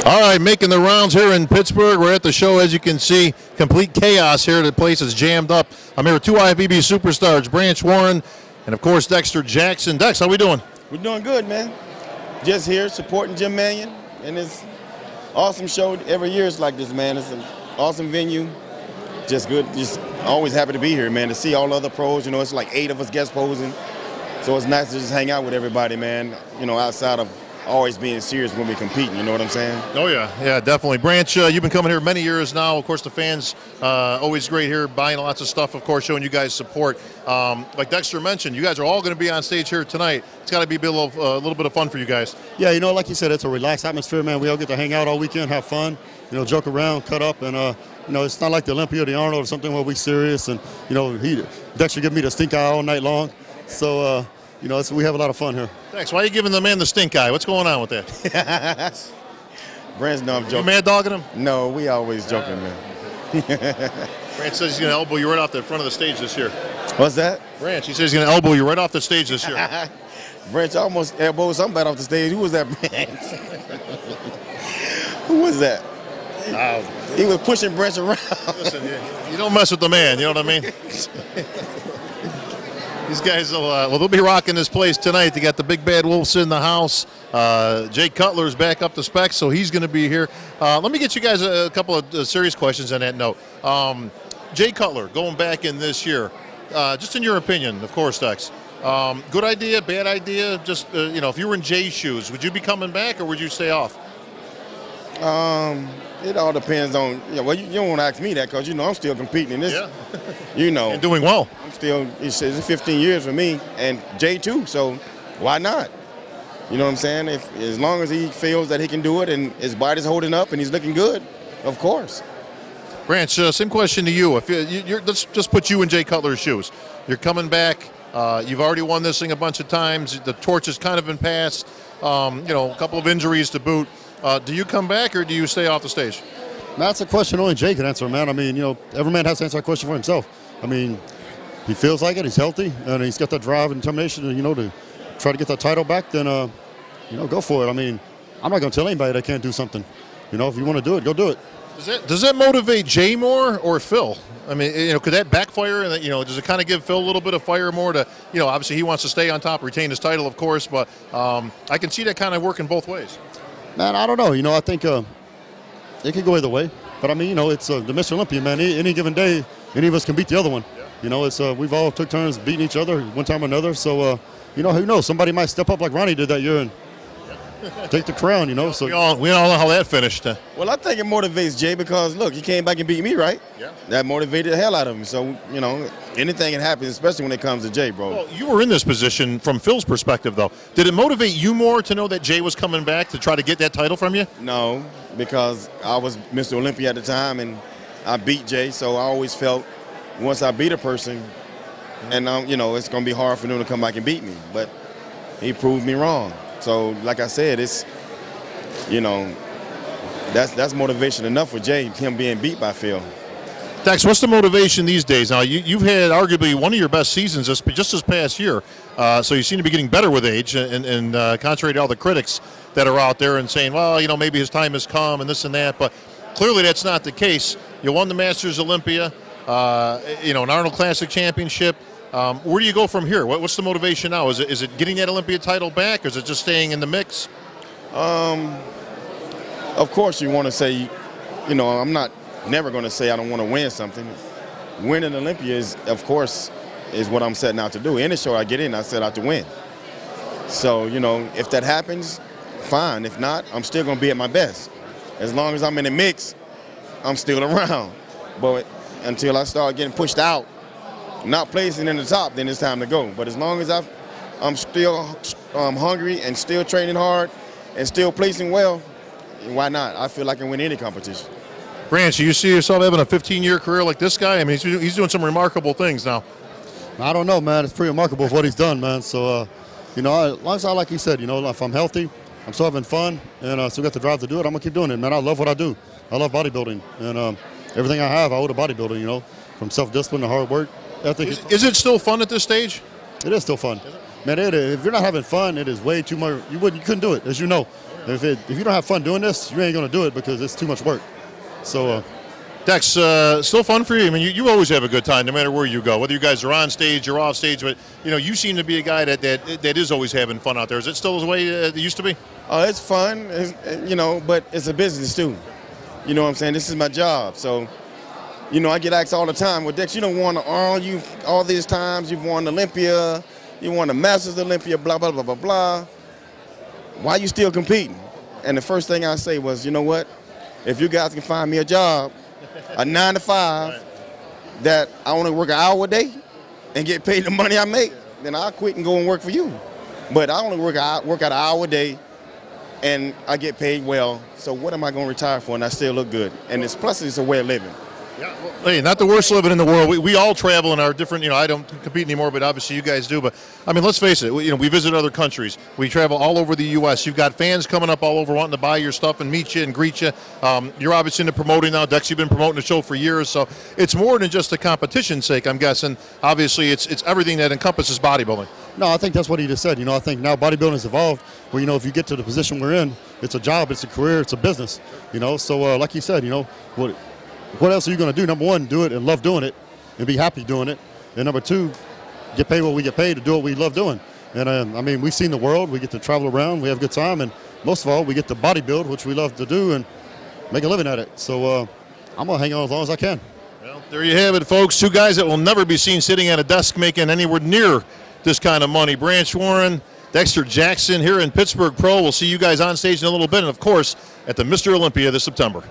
All right, making the rounds here in Pittsburgh. We're at the show, as you can see. Complete chaos here. The place is jammed up. I'm here with two IFBB superstars, Branch Warren and, of course, Dexter Jackson. Dex, how we doing? We're doing good, man. Just here supporting Jim Mannion, and it's awesome show. Every year it's like this, man. It's an awesome venue. Just good. Just always happy to be here, man, to see all the other pros. You know, it's like 8 of us guest posing. So it's nice to just hang out with everybody, man, you know, outside of always being serious when we're competing, you know what I'm saying? Oh, yeah. Yeah, definitely. Branch, you've been coming here many years now. Of course, the fans, always great here, buying lots of stuff, of course, showing you guys support. Like Dexter mentioned, you guys are all going to be on stage here tonight. It's got to be a little bit of fun for you guys. Yeah, you know, like you said, it's a relaxed atmosphere, man. We all get to hang out all weekend, have fun, you know, joke around, cut up, and, you know, it's not like the Olympia or the Arnold or something where we serious. And, you know, Dexter give me the stink eye all night long. So, you know, we have a lot of fun here. Thanks. Why are you giving the man the stink eye? What's going on with that? Brand's no, I'm joking. You mad dogging him? No, we always joking, man. Branch says he's going to elbow you right off the front of the stage this year. What's that? Branch, he says he's going to elbow you right off the stage this year. Branch almost elbowed somebody off the stage. Who was that, Branch? Who was that? He was pushing Branch around. Listen, you don't mess with the man, you know what I mean? These guys will they'll be rocking this place tonight. They got the big bad wolves in the house. Jay Cutler's back up to specs, so he's going to be here. Let me get you guys a couple of serious questions on that note. Jay Cutler, going back in this year, just in your opinion, of course, Dex, good idea, bad idea? Just, you know, if you were in Jay's shoes, would you be coming back or would you stay off? It all depends on, well, you don't want to ask me that because, you know, I'm still competing in this, you know. And doing well. I'm still, it's 15 years for me and Jay too, so why not? You know what I'm saying? As long as he feels that he can do it and his body's holding up and he's looking good, of course. Branch, same question to you. If let's just put you in Jay Cutler's shoes. You're coming back. You've already won this thing a bunch of times. The torch has kind of been passed. You know, a couple of injuries to boot. Do you come back or do you stay off the stage? That's a question only Jay can answer, man. I mean, you know, every man has to answer that question for himself. I mean, he feels like it, he's healthy, and he's got that drive and determination, you know, to try to get that title back, then, you know, go for it. I mean, I'm not going to tell anybody they can't do something. You know, if you want to do it, go do it. Does that motivate Jay more or Phil? I mean, you know, could that backfire? And, you know, does it kind of give Phil a little bit of fire more to, you know, obviously he wants to stay on top, retain his title, of course, but I can see that kind of working both ways. Man, I don't know. You know, I think it could go either way. But, I mean, you know, it's the Mr. Olympia, man. Any given day, any of us can beat the other one. Yeah. You know, it's we've all took turns beating each other one time or another. So, you know, who knows? Somebody might step up like Ronnie did that year and take the crown, you know. So we all know how that finished. Well, I think it motivates Jay because, look, he came back and beat me, right? Yeah. That motivated the hell out of him. So, you know, anything can happen, especially when it comes to Jay, bro. Well, you were in this position from Phil's perspective, though. Did it motivate you more to know that Jay was coming back to try to get that title from you? No, because I was Mr. Olympia at the time, and I beat Jay, so I always felt once I beat a person, and, you know, it's going to be hard for them to come back and beat me. But he proved me wrong. So, like I said, it's, you know, that's motivation enough for Jay, him being beat by Phil. Dex, what's the motivation these days? Now, you've had arguably one of your best seasons just this past year, so you seem to be getting better with age, and contrary to all the critics that are out there and saying, well, you know, maybe his time has come and this and that, but clearly that's not the case. You won the Masters Olympia, you know, an Arnold Classic Championship. Where do you go from here? What's the motivation now? Is it getting that Olympia title back, or is it just staying in the mix? Of course you want to say, you know, I'm never going to say I don't want to win something. Winning Olympia is, of course, is what I'm setting out to do. Any show I get in, I set out to win. So, you know, if that happens, fine. If not, I'm still going to be at my best. As long as I'm in the mix, I'm still around. But until I start getting pushed out, not placing in the top, then it's time to go. But as long as I'm still hungry and still training hard and still placing well, why not? I feel like I can win any competition. Branch, you see yourself having a 15-year career like this guy? I mean, he's doing some remarkable things now. I don't know, man. It's pretty remarkable what he's done, man. So, you know, as long as like he said, you know, if I'm healthy, I'm still having fun, and still got the drive to do it, I'm going to keep doing it, man. I love what I do. I love bodybuilding. And everything I have, I owe to bodybuilding, you know, from self-discipline to hard work. Is it still fun at this stage? It is still fun. Man, if you're not having fun, it is way too much. You couldn't do it, as you know. If you don't have fun doing this, you ain't going to do it because it's too much work. So. Dex, still fun for you? I mean, you always have a good time no matter where you go, whether you guys are on stage or off stage. But you seem to be a guy that is always having fun out there. Is it still the way it used to be? It's fun, but it's a business too. You know what I'm saying? This is my job, so I get asked all the time. Well, Dex, you don't won all these times. You've won Olympia, you won the Masters Olympia, blah blah blah blah blah. Why are you still competing? And the first thing I say was, you know what? If you guys can find me a job, a 9 to 5, that I only work an hour a day and get paid the money I make, then I'll quit and go and work for you. But I only work out an hour a day and I get paid well. So what am I going to retire for and I still look good? And plus it's a way of living. Yeah, well, hey, not the worst living in the world. We all travel in our different, I don't compete anymore, but obviously you guys do. But, I mean, let's face it, we visit other countries. We travel all over the U.S. You've got fans coming up all over wanting to buy your stuff and meet you and greet you. You're obviously into promoting now. Dex, you've been promoting the show for years, so it's more than just a competition's sake, I'm guessing. Obviously, it's everything that encompasses bodybuilding. No, I think that's what he just said. I think now bodybuilding has evolved where, if you get to the position we're in, it's a job, it's a career, it's a business, So like you said, what else are you going to do? Number one, do it and love doing it and be happy doing it. And number two, get paid what we get paid to do what we love doing. And, I mean, we've seen the world. We get to travel around. We have a good time. And most of all, we get to bodybuild, which we love to do, and make a living at it. So I'm going to hang on as long as I can. Well, there you have it, folks. Two guys that will never be seen sitting at a desk making anywhere near this kind of money. Branch Warren, Dexter Jackson here in Pittsburgh Pro. We'll see you guys on stage in a little bit. And, of course, at the Mr. Olympia this September.